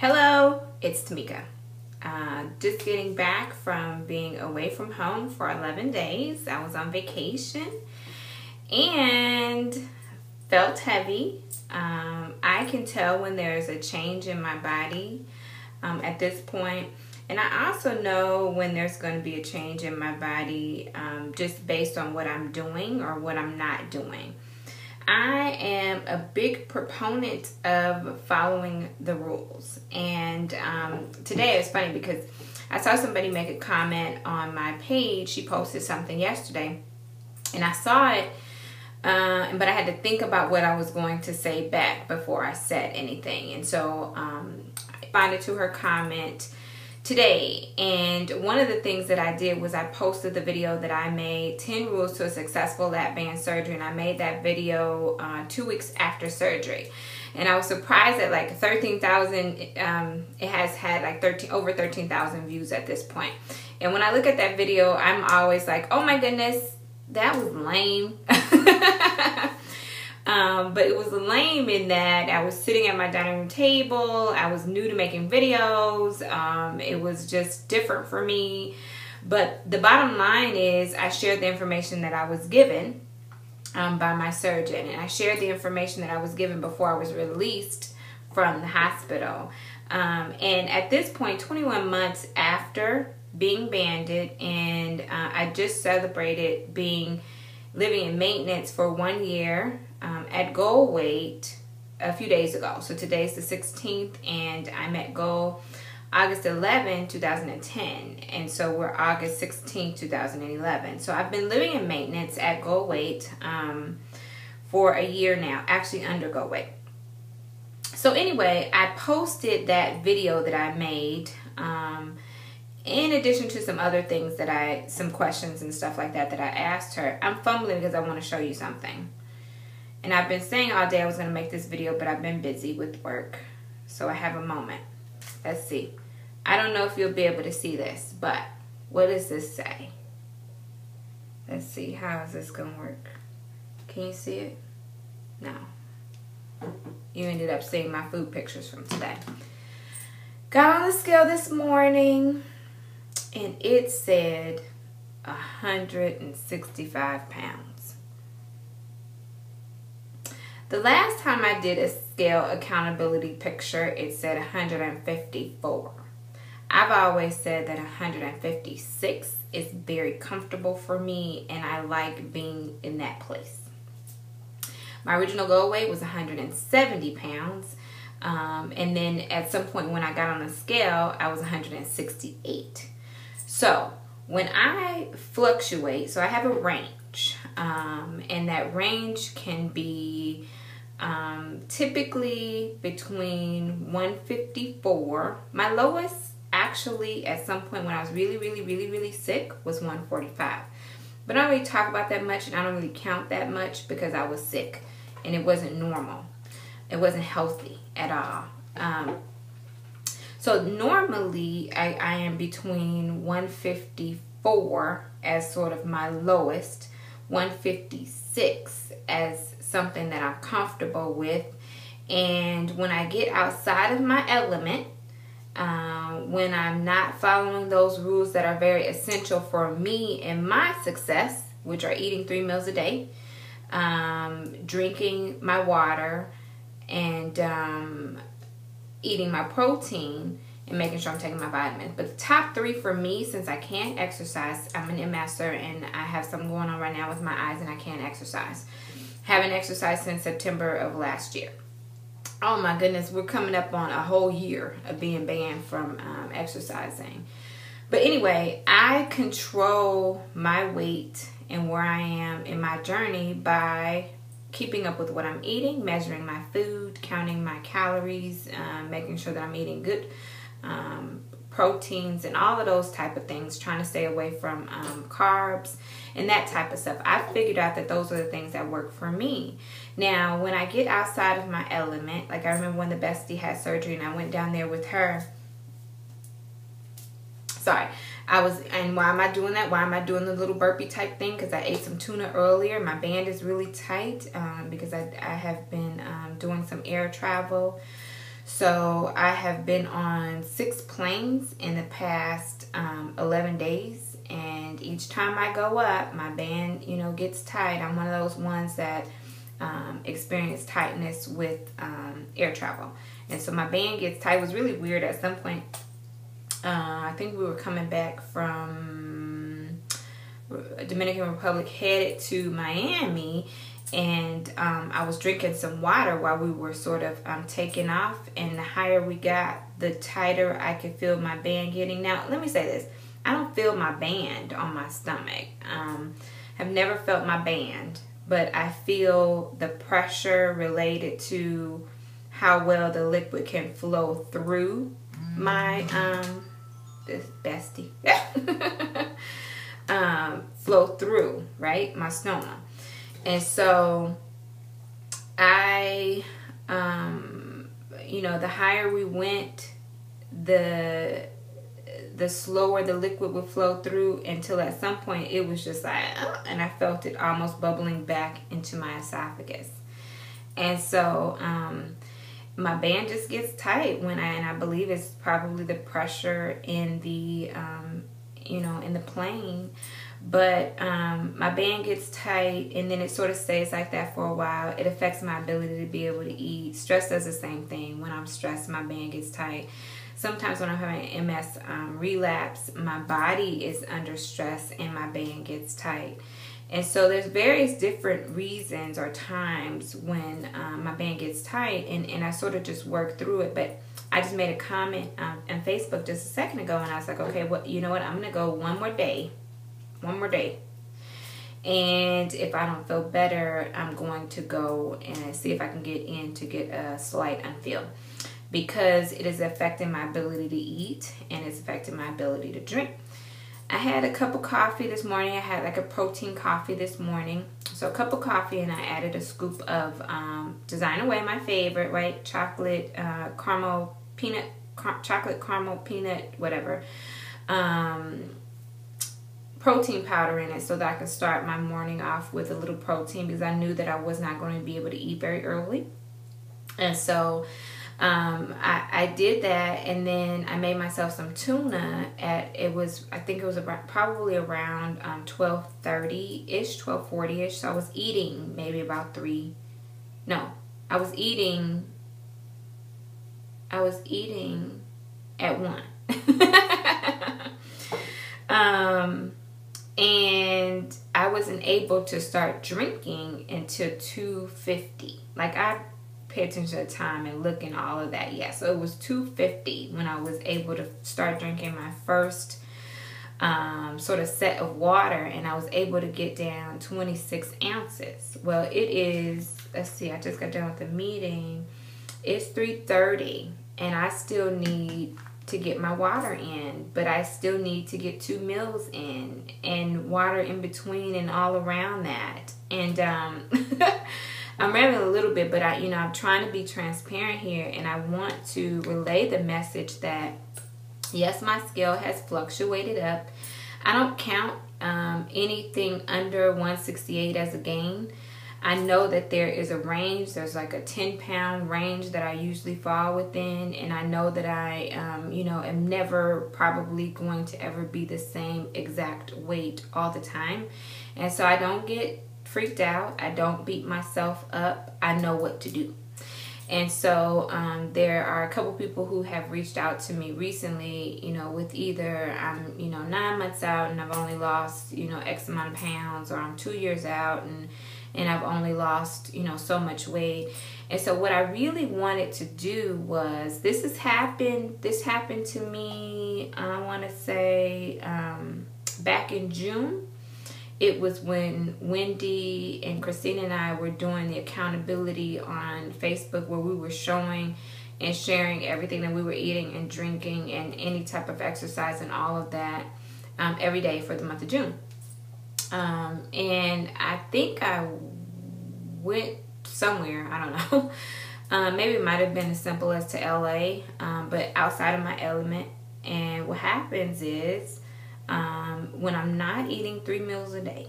Hello, it's Tamika. Just getting back from being away from home for 11 days. I was on vacation and felt heavy. I can tell when there's a change in my body at this point. And I also know when there's going to be a change in my body just based on what I'm doing or what I'm not doing. I am a big proponent of following the rules. And today it's funny because I saw somebody make a comment on my page. She posted something yesterday and I saw it, but I had to think about what I was going to say back before I said anything. And so I responded to her comment today, and one of the things that I did was I posted the video that I made, 10 rules to a successful lap band surgery, and I made that video 2 weeks after surgery. And I was surprised at like 13,000, it has had like over 13,000 views at this point. And when I look at that video, I'm always like, oh my goodness, that was lame. But it was lame in that I was sitting at my dining room table. I was new to making videos. It was just different for me. But the bottom line is I shared the information that I was given by my surgeon. And I shared the information that I was given before I was released from the hospital. And at this point, 21 months after being banded, and I just celebrated living in maintenance for 1 year at goal weight a few days ago. So today's the 16th and I'm at goal August 11, 2010. And so we're August 16, 2011. So I've been living in maintenance at goal weight for a year now, actually under goal weight. So anyway, I posted that video that I made in addition to some other things that some questions and stuff like that I asked her. I'm fumbling because I want to show you something. And I've been saying all day I was going to make this video, but I've been busy with work. So I have a moment. Let's see. I don't know if you'll be able to see this, but what does this say? Let's see. How is this going to work? Can you see it? No. You ended up seeing my food pictures from today. Got on the scale this morning, and it said 165 pounds. The last time I did a scale accountability picture, it said 154. I've always said that 156 is very comfortable for me, and I like being in that place. My original goal weight was 170 pounds. And then at some point when I got on the scale, I was 168. So when I fluctuate, so I have a range, and that range can be typically between 154. My lowest actually at some point when I was really sick was 145. But I don't really talk about that much, and I don't really count that much because I was sick and it wasn't normal. It wasn't healthy at all. So normally I am between 154 as sort of my lowest, 156 as something that I'm comfortable with. And when I get outside of my element, when I'm not following those rules that are very essential for me and my success, which are eating 3 meals a day, drinking my water, and eating my protein, and making sure I'm taking my vitamins. But the top 3 for me, since I can't exercise, I'm an MS and I have something going on right now with my eyes and I can't exercise. Haven't exercised since September of last year. Oh my goodness, we're coming up on a whole year of being banned from exercising. But anyway, I control my weight and where I am in my journey by keeping up with what I'm eating, measuring my food, counting my calories, making sure that I'm eating good proteins and all of those type of things, trying to stay away from carbs and that type of stuff. I figured out that those are the things that work for me. Now, when I get outside of my element, like I remember when the bestie had surgery and I went down there with her. Sorry. And why am I doing that? Why am I doing the little burpee type thing? Because I ate some tuna earlier. My band is really tight because I have been doing some air travel. So I have been on 6 planes in the past 11 days. And each time I go up, my band, you know, gets tight. I'm one of those ones that experience tightness with air travel. And so my band gets tight. It was really weird at some point. I think we were coming back from Dominican Republic headed to Miami, and I was drinking some water while we were sort of taking off, and the higher we got, the tighter I could feel my band getting. Now, let me say this. I don't feel my band on my stomach. I've never felt my band, but I feel the pressure related to how well the liquid can flow through my this bestie flow through, right, my stoma. And so I you know, the higher we went, the slower the liquid would flow through, until at some point it was just like and I felt it almost bubbling back into my esophagus. And so my band just gets tight when I believe it's probably the pressure in the you know, in the plane. But my band gets tight, and then it sort of stays like that for a while. It affects my ability to be able to eat. Stress does the same thing. When I'm stressed, my band gets tight. Sometimes when I'm having MS relapse, my body is under stress and my band gets tight. And so there's various different reasons or times when my band gets tight, and I sort of just work through it. But I just made a comment on Facebook just a second ago, and I was like, okay, well, you know what? I'm going to go one more day. And if I don't feel better, I'm going to go and see if I can get in to get a slight unfeel, because it is affecting my ability to eat and it's affecting my ability to drink. I had a cup of coffee this morning. I had like a protein coffee this morning. So a cup of coffee, and I added a scoop of Design Away, my favorite, right? Chocolate caramel peanut, chocolate caramel peanut, whatever. Protein powder in it, so that I could start my morning off with a little protein, because I knew that I was not going to be able to eat very early. And so I did that, and then I made myself some tuna at, I think it was about probably around 12:30-ish, 12:40-ish. So I was eating maybe about I was eating at 1. And I wasn't able to start drinking until 2:50. Like, I pay attention to the time and look and all of that. Yeah, so it was 2:50 when I was able to start drinking my first sort of set of water, and I was able to get down 26 ounces. Well, it is, let's see, I just got done with the meeting. It's 3:30, and I still need to get my water in, but I still need to get 2 meals in, and water in between and all around that. And I'm rambling a little bit, but I'm trying to be transparent here, and I want to relay the message that yes, my scale has fluctuated up. I don't count anything under 168 as a gain. I know that there is a range. There's like a 10-pound range that I usually fall within, and I know that I, am never probably going to ever be the same exact weight all the time. And so I don't get freaked out. I don't beat myself up. I know what to do. And so there are a couple people who have reached out to me recently, with either I'm, 9 months out and I've only lost, X amount of pounds, or I'm 2 years out and I've only lost, so much weight. And so what I really wanted to do was, this happened to me, I want to say back in June. It was when Wendy and Christina and I were doing the accountability on Facebook, where we were showing and sharing everything that we were eating and drinking and any type of exercise and all of that every day for the month of June. And I think I went somewhere, I don't know. Maybe it might have been as simple as to LA, but outside of my element. And what happens is, when I'm not eating 3 meals a day,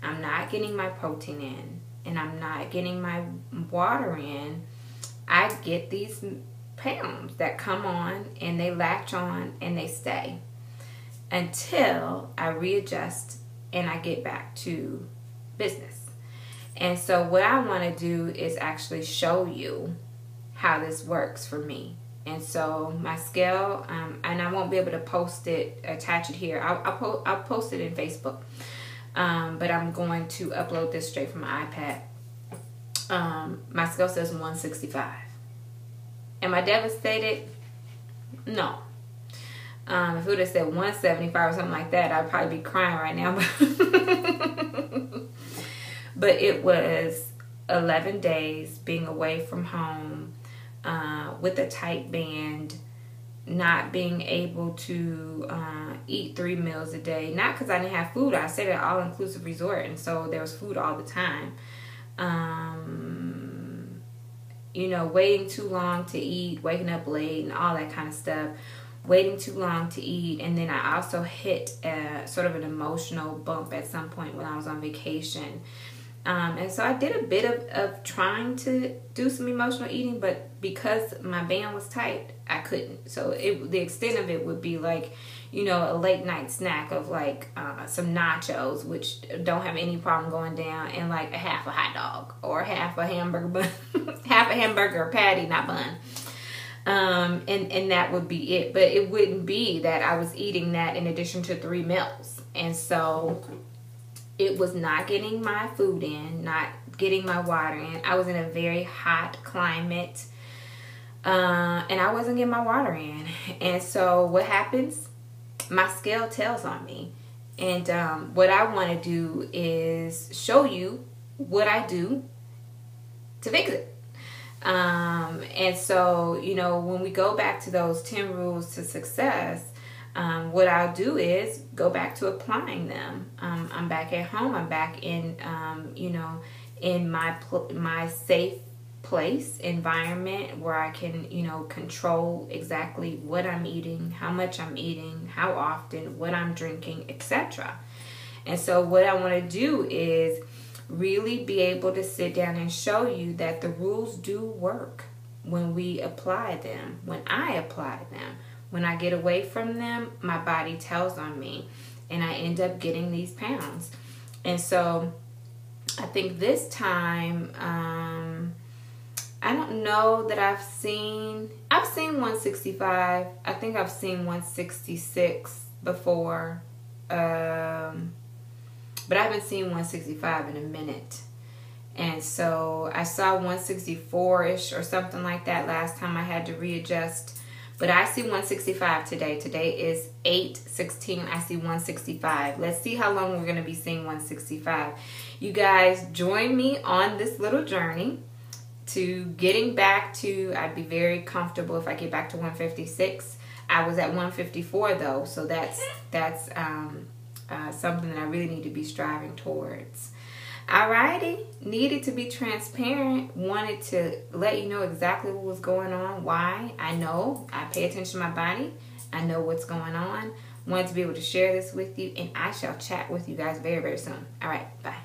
I'm not getting my protein in, and I'm not getting my water in, I get these pounds that come on and they latch on and they stay until I readjust and I get back to business. And so what I want to do is actually show you how this works for me. And so my scale, and I won't be able to post it, attach it here. I'll post it in Facebook, but I'm going to upload this straight from my iPad. My scale says 165. Am I devastated? No. If it would have said 175 or something like that, I'd probably be crying right now. But it was 11 days being away from home, with a tight band, not being able to eat 3 meals a day. Not because I didn't have food. I stayed at an all-inclusive resort, and so there was food all the time. You know, waiting too long to eat, waking up late, and all that kind of stuff. Waiting too long to eat. And then I also hit sort of an emotional bump at some point when I was on vacation. And so I did a bit of trying to do some emotional eating, but because my band was tight, I couldn't. So the extent of it would be like, you know, a late night snack of like some nachos, which don't have any problem going down, and like a half a hot dog or half a hamburger bun, half a hamburger patty, not bun. And that would be it. But it wouldn't be that I was eating that in addition to 3 meals. And so it was not getting my food in, not getting my water in. I was in a very hot climate, and I wasn't getting my water in. And so what happens? My scale tells on me. And what I want to do is show you what I do to fix it. And so, you know, when we go back to those 10 rules to success, what I'll do is go back to applying them. I'm back at home. I'm back in, you know, in my safe place, environment where I can, you know, control exactly what I'm eating, how much I'm eating, how often, what I'm drinking, etc. And so what I want to do is really be able to sit down and show you that the rules do work when we apply them, when I apply them. When I get away from them, my body tells on me, and I end up getting these pounds. And so I think this time, I don't know that I've seen 165. I think I've seen 166 before. But I haven't seen 165 in a minute. And so I saw 164-ish or something like that last time I had to readjust. But I see 165 today. Today is 8/16. I see 165. Let's see how long we're going to be seeing 165. You guys join me on this little journey to getting back to, I'd be very comfortable if I get back to 156. I was at 154 though, so that's something that I really need to be striving towards. Alrighty, needed to be transparent, wanted to let you know exactly what was going on, why. I know, I pay attention to my body, I know what's going on, wanted to be able to share this with you, and I shall chat with you guys very, very soon. Alright, bye.